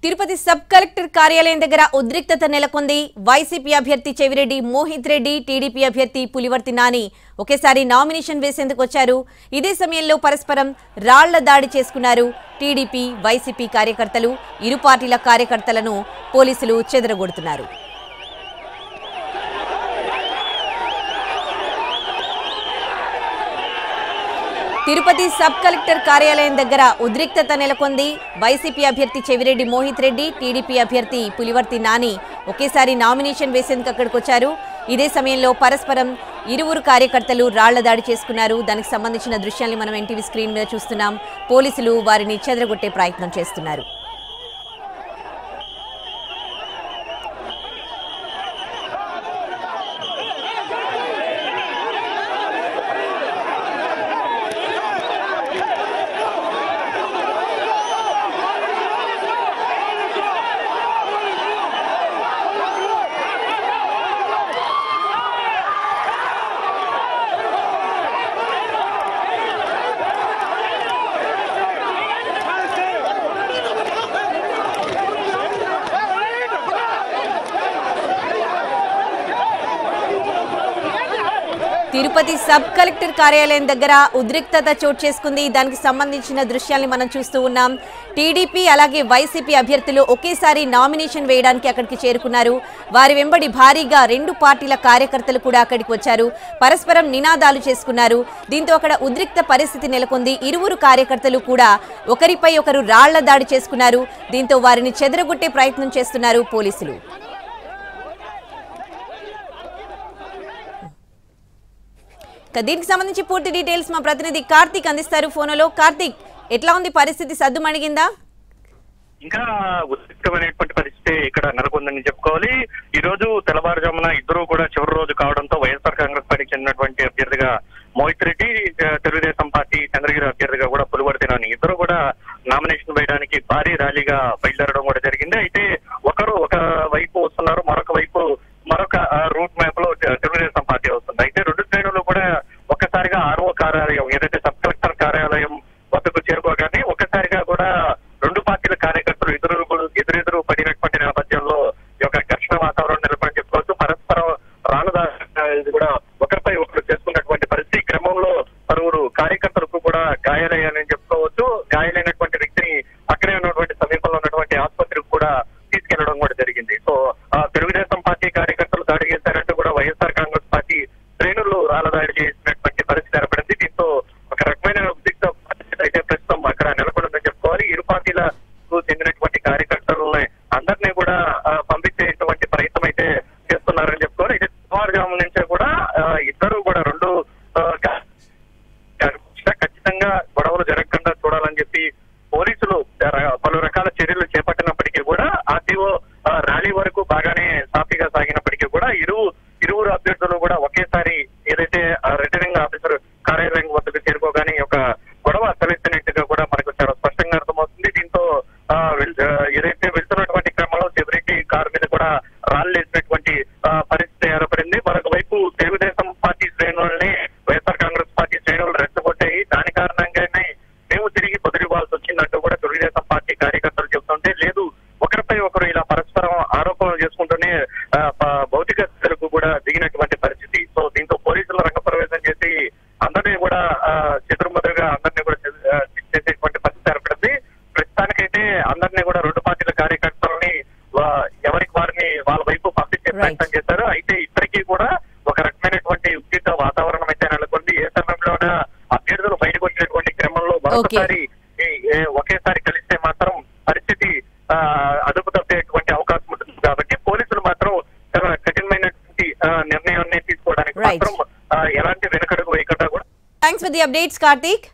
Tirupati sub collector కార్యాలయం దగ్గర ఉద్రిక్తత నెలకొంది. వైసీపీ అభ్యర్థి చెవిరెడ్డి మోహిత్ రెడ్డి, టీడీపీ అభ్యర్థి పులివర్తి నాని ఒకేసారి నామినేషన్ వేసేందుకు వచ్చారు. ఇదే సమయంలో పరస్పరం రాళ్ల దాడి చేసుకున్నారు. టీడీపీ, వైసీపీ కార్యకర్తలు, ఇరు పార్టీల కార్యకర్తలను పోలీసులు చెదరగొడుతున్నారు. తిరుపతి సబ్ కలెక్టర్ కార్యాలయం దగ్గర ఉద్రిక్తత నెలకొంది. వైసీపీ అభ్యర్థి చెవిరెడ్డి మోహిత్ రెడ్డి, టీడీపీ అభ్యర్థి పులివర్తి నాని ఒకేసారి నామినేషన్ వేసేందుకు అక్కడికి వచ్చారు. ఇదే సమయంలో పరస్పరం ఇరువురు కార్యకర్తలు రాళ్ల దాడి చేసుకున్నారు. దానికి సంబంధించిన దృశ్యాన్ని మనం ఎన్టీవీ స్క్రీన్ మీద చూస్తున్నాం. పోలీసులు వారిని చెదరగొట్టే ప్రయత్నం చేస్తున్నారు. తిరుపతి సబ్ కలెక్టర్ కార్యాలయం దగ్గర ఉద్రిక్తత చోటు చేసుకుంది. దానికి సంబంధించిన దృశ్యాల్ని మనం చూస్తూ ఉన్నాం. టీడీపీ అలాగే వైసీపీ అభ్యర్థులు ఒకేసారి నామినేషన్ వేయడానికి అక్కడికి చేరుకున్నారు. వారి వెంబడి భారీగా రెండు పార్టీల కార్యకర్తలు కూడా అక్కడికి వచ్చారు. పరస్పరం నినాదాలు చేసుకున్నారు. దీంతో అక్కడ ఉద్రిక్త పరిస్థితి నెలకొంది. ఇరువురు కార్యకర్తలు కూడా ఒకరిపై ఒకరు రాళ్ల దాడి చేసుకున్నారు. దీంతో వారిని చెదరగొట్టే ప్రయత్నం చేస్తున్నారు పోలీసులు. దీనికి సంబంధించి పూర్తి డీటెయిల్స్ మా ప్రతినిధి కార్తీక్ అందిస్తారు ఫోన్లో. కార్తీక్, ఎట్లా ఉంది పరిస్థితి? సద్దుమణిగిందా? ఇంకా ఉద్రిక్తమైనటువంటి పరిస్థితి ఇక్కడ నెలకొందని చెప్పుకోవాలి. ఈ రోజు తెల్లవారుజామున ఇద్దరు కూడా చివరి రోజు కావడంతో వైఎస్ఆర్ కాంగ్రెస్ పార్టీకి చెందినటువంటి అభ్యర్థిగా మోహిత్ రెడ్డి, తెలుగుదేశం పార్టీ చంద్రగిరి అభ్యర్థిగా కూడా పులివర్తి నాని ఇద్దరు కూడా నామినేషన్ వేయడానికి భారీ ర్యాలీగా బయలుదేరడం కూడా జరిగింది. అయితే ఒకరు ఒక వైపు వస్తున్నారు, మరొక రూట్ మ్యాప్ లో తెలుగుదేశం పార్టీ వస్తుంది. అయితే రెండు శ్రేణులు కూడా ఒక్కసారిగా ఆర్ఓ కార్యాలయం ఏదైతే సబ్ కలెక్టర్ కార్యాలయం వద్దకు చేరుకోగానే ఒక్కసారిగా కూడా రెండు పార్టీల కార్యకర్తలు ఎదురెదురు పడినటువంటి నేపథ్యంలో ఈ యొక్క ఘర్షణ వాతావరణం నెలకొని చెప్పుకోవచ్చు. పరస్పరం రాళ్ళ కూడా ఒకరిపై ఒకరు చేసుకున్నటువంటి పరిస్థితి. క్రమంలో పలువురు కార్యకర్తలకు కూడా గాయాలయ్యాలని చెప్పుకోవచ్చు. గాయాలైనటువంటి వ్యక్తిని అక్కడే ఉన్నటువంటి సమీపంలో ఉన్నటువంటి ఆసుపత్రికి కూడా తీసుకెళ్లడం కూడా జరిగింది. సో తెలుగుదేశం పార్టీ కార్యకర్తలు దాడి చేశారంటూ కూడా వైఎస్ఆర్ కాంగ్రెస్ పార్టీ శ్రేణులు రాళ్ల దాడి చేసినటువంటి పరిస్థితి ఏర్పడింది. దీంతో ఒక రకమైన ఉద్రిక్త పరిస్థితి అయితే ప్రస్తుతం అక్కడ నెలకొందని చెప్పుకోవాలి. ఇరు పార్టీలకు చెందినటువంటి కార్యకర్తలని అందరినీ కూడా పంపించేటువంటి ప్రయత్నం అయితే చేస్తున్నారని చెప్పుకోవాలి. అయితే తెల్లవారుజాము నుంచే కూడా ఇద్దరు కూడా రెండు ఖచ్చితంగా గొడవలు జరగకుండా చూడాలని చెప్పి పోలీసులు పలు రకాల చర్యలు చేపట్టినప్పటికీ కూడా ఆర్టీఓ ర్యాలీ వరకు బాగానే సాఫీగా సాగినప్పటికీ కూడా ఇరువురు అభ్యర్థులు కూడా ఒకేసారి ఏదైతే రిటర్నింగ్ ఆఫీసర్ కార్యాలయం వద్దకు చేరుకోగానే ఒక గొడవ తలెత్తినట్టుగా కూడా మనకు చాలా స్పష్టంగా అర్థమవుతుంది. దీంతో ఏదైతే వెళ్తున్నటువంటి క్రమంలో చెవిరెడ్డి కారు మీద కూడా రాళ్ళు వేసినటువంటి పరిస్థితి ఏర్పడింది. మరొక వైపు తెలుగుదేశం పార్టీ శ్రేణులని వైఎస్ఆర్ కాంగ్రెస్ పార్టీ శ్రేణులు రెచ్చగొట్టాయి. దాని కారణంగానే మేము తిరిగి బదిలివ్వాల్సి వచ్చిందంటూ కూడా తెలుగుదేశం పార్టీ కార్యకర్తలు చెబుతుంటే, లేదు ఒకరిపై ఒకరు ఇలా పరస్పరం ఆరోపణలు చేసుకుంటూనే భౌతిక హత్యలకు కూడా దిగినటువంటి పరిస్థితి. సో దీంతో పోలీసులు రంగప్రవేశం చేసి అందరినీ కూడా చెదురుమదురుగా అందరినీ కూడా చేసేటువంటి పరిస్థితి ఏర్పడింది. ప్రస్తుతానికైతే అందరినీ కూడా రెండు పార్టీల కార్యకర్తలని ఎవరికి వారిని వాళ్ళ వైపు పంపించే ప్రయత్నం చేశారు. అయితే ఇప్పటికీ కూడా ఒక రకమైనటువంటి ఉద్రిక్త వాతావరణం అయితే నెలకొంది. ఏ సమయంలోనే అభ్యర్థులు బయటకు వచ్చినటువంటి క్రమంలో ఒకేసారి కలిస్తే మాత్రం పరిస్థితి అదుపు తప్పేటువంటి అవకాశం ఉంటుంది. కాబట్టి పోలీసులు మాత్రం చాలా కఠినమైనటువంటి నిర్ణయాన్ని తీసుకోవడానికి మాత్రం ఎలాంటి వెనుకడుగు వేయకుండా కూడా. Thanks for the updates Karthik.